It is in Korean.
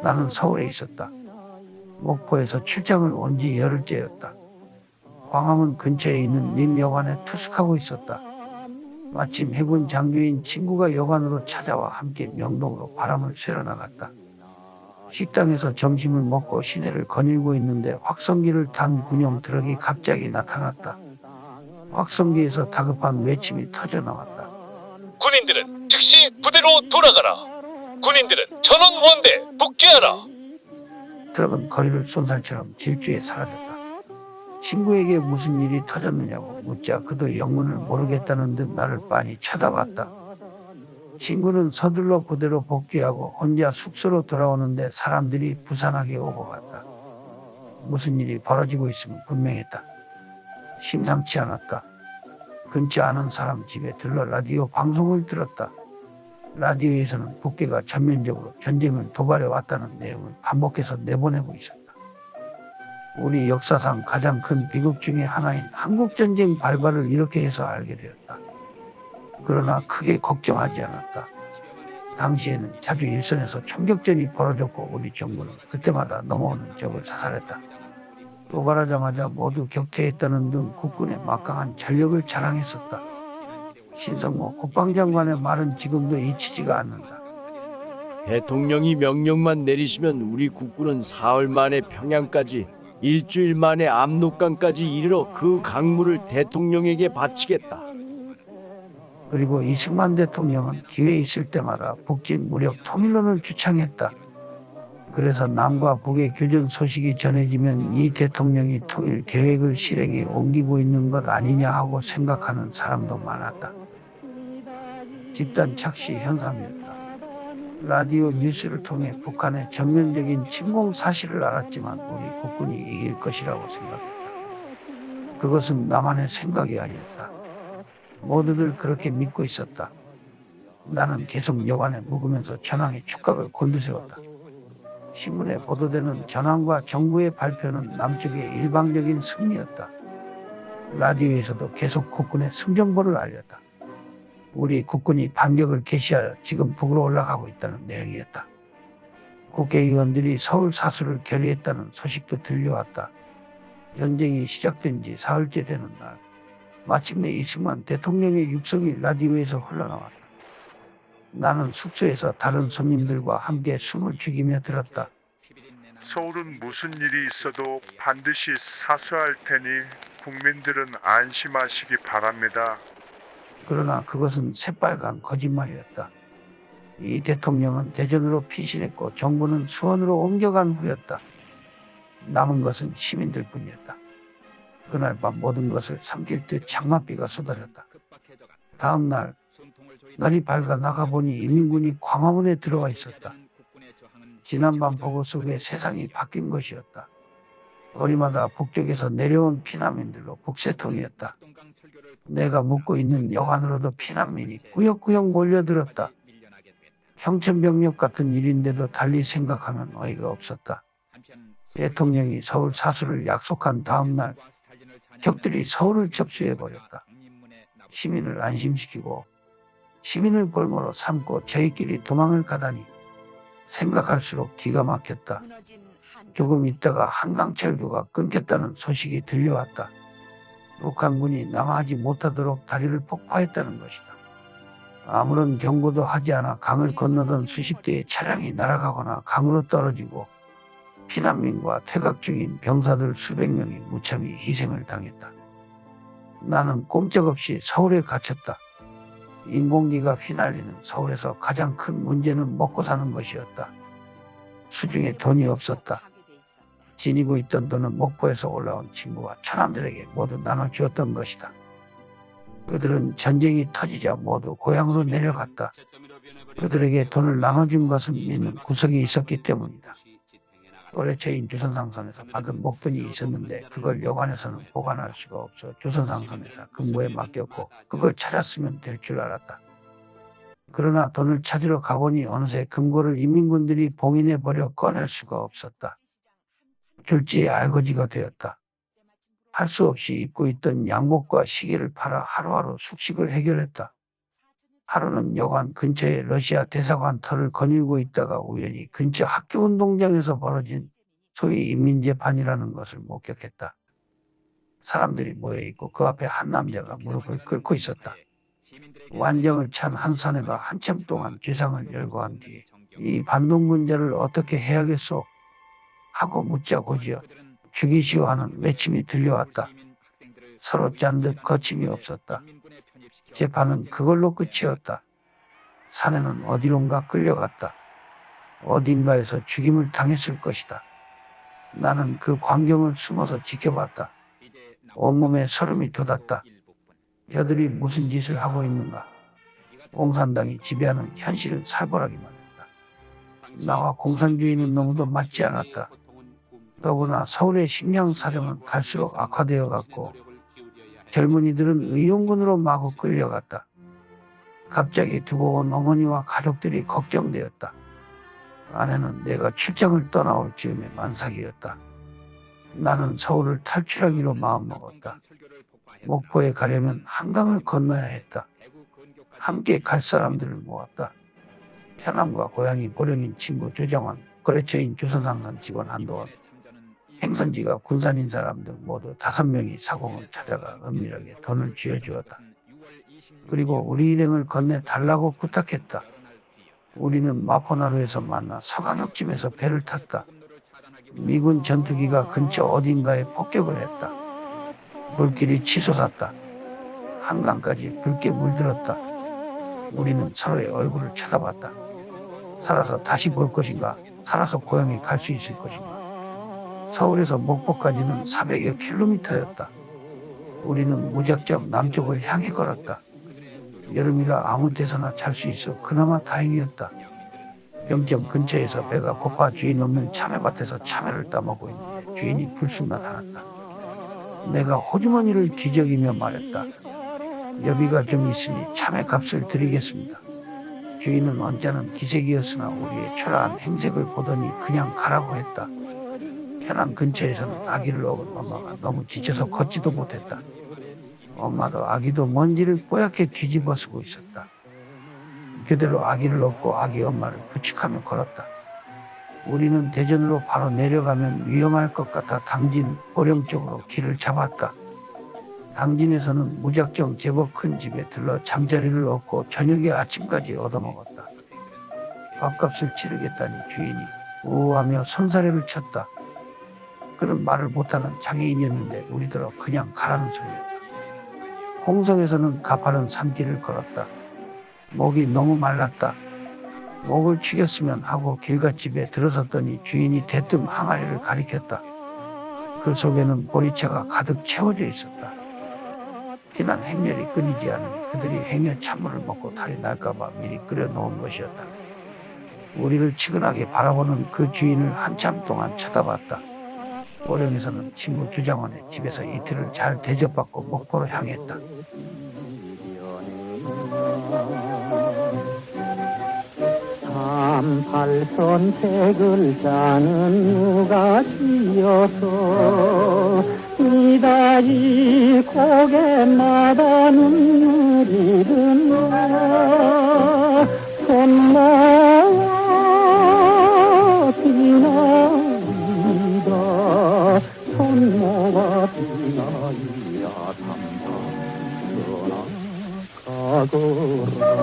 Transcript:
나는 서울에 있었다. 목포에서 출장을 온 지 열흘째였다. 광화문 근처에 있는 림여관에 투숙하고 있었다. 마침 해군 장교인 친구가 여관으로 찾아와 함께 명동으로 바람을 쐬러 나갔다. 식당에서 점심을 먹고 시내를 거닐고 있는데 확성기를 탄 군용 트럭이 갑자기 나타났다. 확성기에서 다급한 외침이 터져 나왔다. 군인들은 즉시 부대로 돌아가라. 군인들은 전원 원대 복귀하라. 트럭은 거리를 쏜살처럼 질주해 사라졌다. 친구에게 무슨 일이 터졌느냐고 묻자 그도 영문을 모르겠다는 듯 나를 빤히 쳐다봤다. 친구는 서둘러 부대로 복귀하고 혼자 숙소로 돌아오는데 사람들이 부산하게 오고 갔다. 무슨 일이 벌어지고 있으면 분명했다. 심상치 않았다. 근처 아는 사람 집에 들러 라디오 방송을 들었다. 라디오에서는 국계가 전면적으로 전쟁을 도발해 왔다는 내용을 반복해서 내보내고 있었다. 우리 역사상 가장 큰 비극 중에 하나인 한국전쟁 발발을 이렇게 해서 알게 되었다. 그러나 크게 걱정하지 않았다. 당시에는 자주 일선에서 총격전이 벌어졌고 우리 정부는 그때마다 넘어오는 적을 사살했다. 도발하자마자 모두 격퇴했다는 등 국군의 막강한 전력을 자랑했었다. 신성모 국방장관의 말은 지금도 잊히지가 않는다. 대통령이 명령만 내리시면 우리 국군은 사흘 만에 평양까지, 일주일 만에 압록강까지 이르러 그 강물을 대통령에게 바치겠다. 그리고 이승만 대통령은 기회 있을 때마다 북진 무력 통일론을 주창했다. 그래서 남과 북의 교전 소식이 전해지면 이 대통령이 통일 계획을 실행에 옮기고 있는 것 아니냐 하고 생각하는 사람도 많았다. 집단 착시 현상이었다. 라디오 뉴스를 통해 북한의 전면적인 침공 사실을 알았지만 우리 국군이 이길 것이라고 생각했다. 그것은 나만의 생각이 아니었다. 모두들 그렇게 믿고 있었다. 나는 계속 여관에 묵으면서 전황의 촉각을 곤두세웠다. 신문에 보도되는 전황과 정부의 발표는 남쪽의 일방적인 승리였다. 라디오에서도 계속 국군의 승정보를 알렸다. 우리 국군이 반격을 개시하여 지금 북으로 올라가고 있다는 내용이었다. 국회의원들이 서울 사수를 결의했다는 소식도 들려왔다. 전쟁이 시작된 지 사흘째 되는 날, 마침내 이승만 대통령의 육성이 라디오에서 흘러나왔다. 나는 숙소에서 다른 손님들과 함께 숨을 죽이며 들었다. 서울은 무슨 일이 있어도 반드시 사수할 테니 국민들은 안심하시기 바랍니다. 그러나 그것은 새빨간 거짓말이었다. 이 대통령은 대전으로 피신했고 정부는 수원으로 옮겨간 후였다. 남은 것은 시민들 뿐이었다. 그날 밤 모든 것을 삼킬 듯 장맛비가 쏟아졌다. 다음 날 날이 밝아 나가보니 인민군이 광화문에 들어와 있었다. 지난밤 보고 속에 세상이 바뀐 것이었다. 거리마다 북쪽에서 내려온 피난민들로 북새통이었다. 내가 묵고 있는 여관으로도 피난민이 꾸역꾸역 몰려들었다. 형천병력 같은 일인데도 달리 생각하면 어이가 없었다. 대통령이 서울 사수를 약속한 다음 날 적들이 서울을 접수해버렸다. 시민을 안심시키고 시민을 볼모로 삼고 저희끼리 도망을 가다니 생각할수록 기가 막혔다. 조금 있다가 한강철도가 끊겼다는 소식이 들려왔다. 북한군이 남하하지 못하도록 다리를 폭파했다는 것이다. 아무런 경고도 하지 않아 강을 건너던 수십 대의 차량이 날아가거나 강으로 떨어지고 피난민과 퇴각 중인 병사들 수백 명이 무참히 희생을 당했다. 나는 꼼짝없이 서울에 갇혔다. 인공기가 휘날리는 서울에서 가장 큰 문제는 먹고 사는 것이었다. 수중에 돈이 없었다. 지니고 있던 돈은 목포에서 올라온 친구와 처남들에게 모두 나눠주었던 것이다. 그들은 전쟁이 터지자 모두 고향으로 내려갔다. 그들에게 돈을 나눠준 것은 믿는 구석이 있었기 때문이다. 거래처인 조선상선에서 받은 목돈이 있었는데 그걸 여관에서는 보관할 수가 없어 조선상선에서 금고에 맡겼고 그걸 찾았으면 될 줄 알았다. 그러나 돈을 찾으러 가보니 어느새 금고를 인민군들이 봉인해버려 꺼낼 수가 없었다. 졸지에 알거지가 되었다. 할 수 없이 입고 있던 양복과 시계를 팔아 하루하루 숙식을 해결했다. 하루는 여관 근처에 러시아 대사관 터를 거닐고 있다가 우연히 근처 학교 운동장에서 벌어진 소위 인민재판이라는 것을 목격했다. 사람들이 모여있고 그 앞에 한 남자가 무릎을 꿇고 있었다. 완장을 찬 한 사내가 한참 동안 죄상을 열거한 뒤에 이 반동군자를 어떻게 해야겠소? 하고 묻자고지요. 죽이시오 하는 외침이 들려왔다. 서로 짠 듯 거침이 없었다. 재판은 그걸로 끝이었다. 사내는 어디론가 끌려갔다. 어딘가에서 죽임을 당했을 것이다. 나는 그 광경을 숨어서 지켜봤다. 온몸에 설움이 돋았다. 저들이 무슨 짓을 하고 있는가? 공산당이 지배하는 현실을 살벌하기만 했다. 나와 공산주의는 너무도 맞지 않았다. 더구나 서울의 식량 사정은 갈수록 악화되어 갔고 젊은이들은 의용군으로 마구 끌려갔다. 갑자기 두고 온 어머니와 가족들이 걱정되었다. 아내는 내가 출장을 떠나올 즈음에 만삭이었다. 나는 서울을 탈출하기로 마음먹었다. 목포에 가려면 한강을 건너야 했다. 함께 갈 사람들을 모았다. 편함과 고향이 고령인 친구 조정환, 거래처인 조선상선 직원 한동원, 행선지가 군산인 사람들 모두 5명이 사공을 찾아가 은밀하게 돈을 쥐어주었다. 그리고 우리 일행을 건네달라고 부탁했다. 우리는 마포나루에서 만나 서강역쯤에서 배를 탔다. 미군 전투기가 근처 어딘가에 폭격을 했다. 물길이 치솟았다. 한강까지 붉게 물들었다. 우리는 서로의 얼굴을 쳐다봤다. 살아서 다시 볼 것인가? 살아서 고향에 갈 수 있을 것인가? 서울에서 목포까지는 400여 킬로미터였다. 우리는 무작정 남쪽을 향해 걸었다. 여름이라 아무 데서나 잘 수 있어 그나마 다행이었다. 병점 근처에서 배가 고파 주인 없는 참외밭에서 참외를 따먹고 있는데 주인이 불쑥 나타났다. 내가 호주머니를 뒤적이며 말했다. 여비가 좀 있으니 참외 값을 드리겠습니다. 주인은 언짢은 기색이었으나 우리의 초라한 행색을 보더니 그냥 가라고 했다. 현안 근처에서는 아기를 업은 엄마가 너무 지쳐서 걷지도 못했다. 엄마도 아기도 먼지를 뽀얗게 뒤집어 쓰고 있었다. 그대로 아기를 업고 아기 엄마를 부축하며 걸었다. 우리는 대전으로 바로 내려가면 위험할 것 같아 당진 보령 쪽으로 길을 잡았다. 당진에서는 무작정 제법 큰 집에 들러 잠자리를 얻고 저녁에 아침까지 얻어먹었다. 밥값을 치르겠다니 주인이 우우하며 손사래를 쳤다. 그런 말을 못하는 장애인이었는데 우리들어 그냥 가라는 소리였다. 홍성에서는 가파른 산길을 걸었다. 목이 너무 말랐다. 목을 축였으면 하고 길갓집에 들어섰더니 주인이 대뜸 항아리를 가리켰다. 그 속에는 보리차가 가득 채워져 있었다. 피난 행렬이 끊이지 않으니 그들이 행여 찬물을 먹고 탈이 날까봐 미리 끓여놓은 것이었다. 우리를 치근하게 바라보는 그 주인을 한참 동안 쳐다봤다. 보령에서는 친구 주장원의 집에서 이틀을 잘 대접받고 목포로 향했다. 삼팔선택을 짜는 누가 지어서 이다지 고개마다 눈물이 든다. 손모아 비나이다. 손모아 비나이야 담다 떠나가거라.